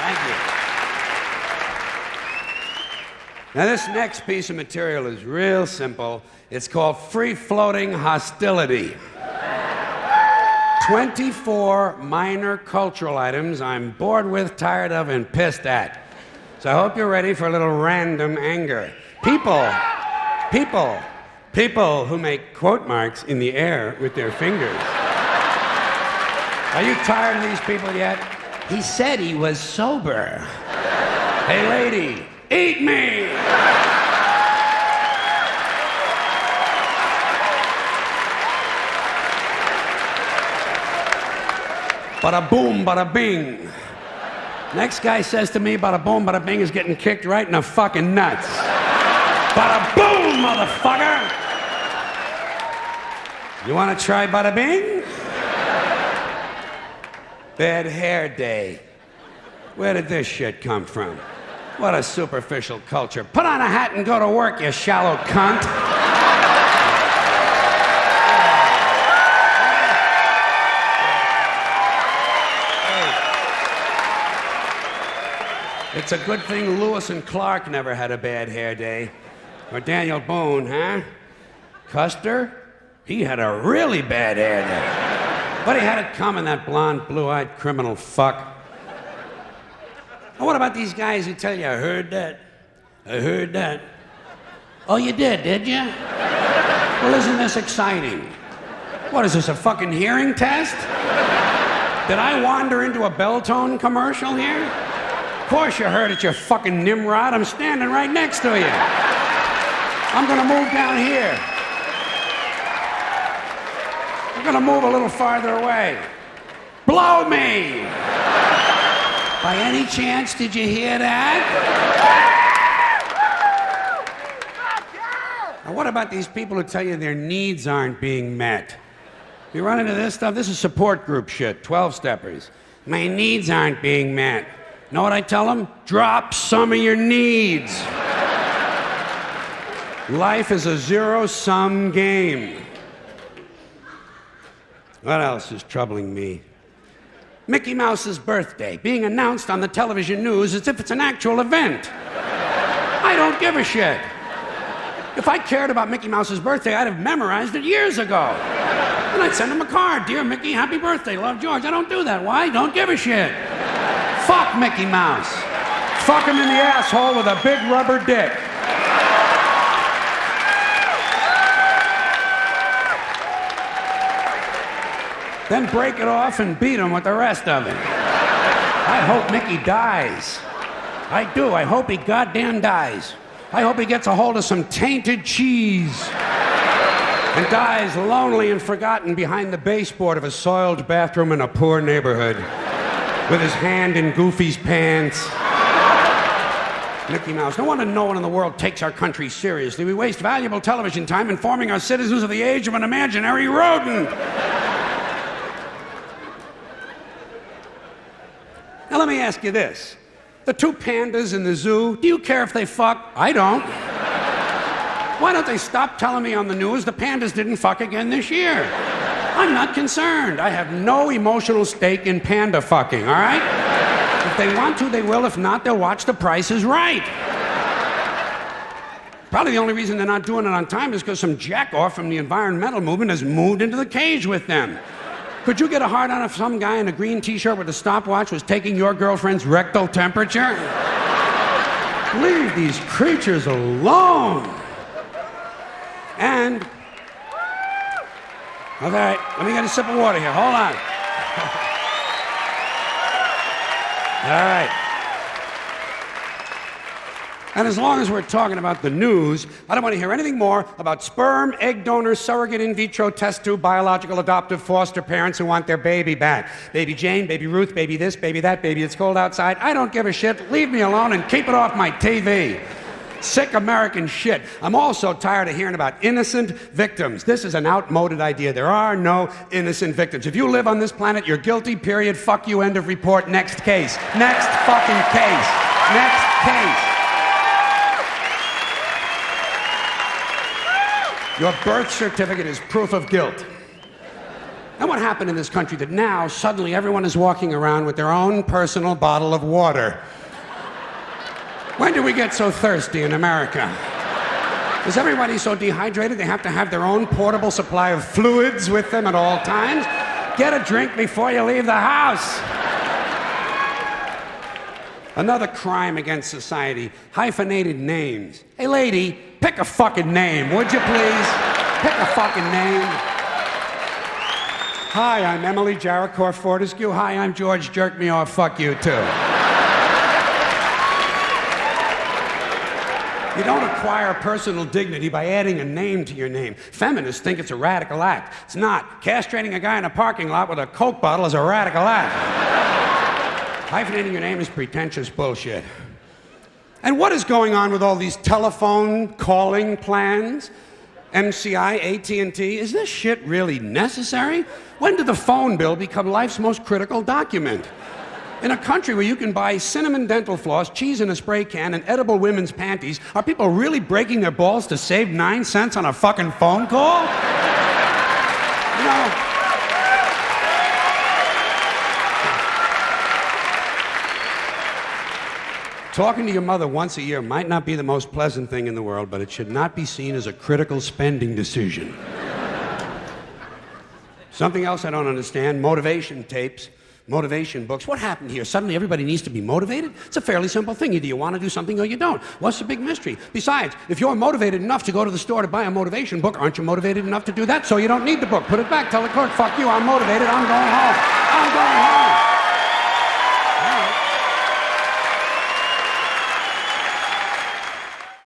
Thank you. Now, this next piece of material is real simple. It's called Free-Floating Hostility. 24 minor cultural items I'm bored with, tired of, and pissed at. So I hope you're ready for a little random anger. People who make quote marks in the air with their fingers. Are you tired of these people yet? He said he was sober. Hey, lady, eat me! Bada boom, bada bing. Next guy says to me, bada boom, bada bing is getting kicked right in the fucking nuts. Bada boom, motherfucker! You want to try bada bing? Bad hair day. Where did this shit come from? What a superficial culture. Put on a hat and go to work, you shallow cunt. It's a good thing Lewis and Clark never had a bad hair day. Or Daniel Boone, huh? Custer? He had a really bad hair day. But he had it coming, that blonde, blue-eyed criminal fuck. And what about these guys who tell you, I heard that? I heard that. Oh, you did you? Well, isn't this exciting? What is this, a fucking hearing test? Did I wander into a Belltone commercial here? Of course you heard it, you fucking Nimrod. I'm standing right next to you. I'm gonna move down here. I'm gonna move a little farther away. Blow me! By any chance, did you hear that? Now, what about these people who tell you their needs aren't being met? You run into this stuff? This is support group shit, 12-steppers. My needs aren't being met. Know what I tell them? Drop some of your needs. Life is a zero-sum game. What else is troubling me? Mickey Mouse's birthday being announced on the television news as if it's an actual event. I don't give a shit. If I cared about Mickey Mouse's birthday, I'd have memorized it years ago. And I'd send him a card. Dear Mickey, happy birthday, love George. I don't do that. Why? Don't give a shit. Fuck Mickey Mouse. Fuck him in the asshole with a big rubber dick. Then break it off and beat him with the rest of it. I hope Mickey dies. I do. I hope he goddamn dies. I hope he gets a hold of some tainted cheese and dies lonely and forgotten behind the baseboard of a soiled bathroom in a poor neighborhood with his hand in Goofy's pants. Mickey Mouse. No wonder no one in the world takes our country seriously. We waste valuable television time informing our citizens of the age of an imaginary rodent. Now let me ask you this. The two pandas in the zoo, do you care if they fuck? I don't. Why don't they stop telling me on the news the pandas didn't fuck again this year? I'm not concerned. I have no emotional stake in panda fucking, all right? If they want to, they will. If not, they'll watch The Price is Right. Probably the only reason they're not doing it on time is because some jackoff from the environmental movement has moved into the cage with them. Could you get a hard on if some guy in a green t-shirt with a stopwatch was taking your girlfriend's rectal temperature? Leave these creatures alone. And, okay, let me get a sip of water here. Hold on. All right. And as long as we're talking about the news, I don't want to hear anything more about sperm, egg donors, surrogate in vitro test tube, biological, adoptive, foster parents who want their baby back. Baby Jane, baby Ruth, baby this, baby that, baby it's cold outside. I don't give a shit. Leave me alone and keep it off my TV. Sick American shit. I'm also tired of hearing about innocent victims. This is an outmoded idea. There are no innocent victims. If you live on this planet, you're guilty, period. Fuck you, end of report. Next case. Next fucking case. Next case. Your birth certificate is proof of guilt. And what happened in this country that now suddenly everyone is walking around with their own personal bottle of water? When did we get so thirsty in America? Is everybody so dehydrated they have to have their own portable supply of fluids with them at all times? Get a drink before you leave the house. Another crime against society, hyphenated names. Hey lady, pick a fucking name, would you please? Pick a fucking name. Hi, I'm Emily Jericho Fortescue. Hi, I'm George Jerk Me Off. Fuck you too. You don't acquire personal dignity by adding a name to your name. Feminists think it's a radical act. It's not. Castrating a guy in a parking lot with a Coke bottle is a radical act. Hyphenating your name is pretentious bullshit. And what is going on with all these telephone calling plans? MCI, AT&T, is this shit really necessary? When did the phone bill become life's most critical document? In a country where you can buy cinnamon dental floss, cheese in a spray can, and edible women's panties, are people really breaking their balls to save 9 cents on a fucking phone call? You know, talking to your mother once a year might not be the most pleasant thing in the world, but it should not be seen as a critical spending decision. Something else I don't understand, motivation tapes. Motivation books. What happened here? Suddenly everybody needs to be motivated? It's a fairly simple thing. Either you want to do something or you don't. What's the big mystery? Besides, if you're motivated enough to go to the store to buy a motivation book, aren't you motivated enough to do that? So you don't need the book. Put it back. Tell the clerk, fuck you, I'm motivated. I'm going home. I'm going home.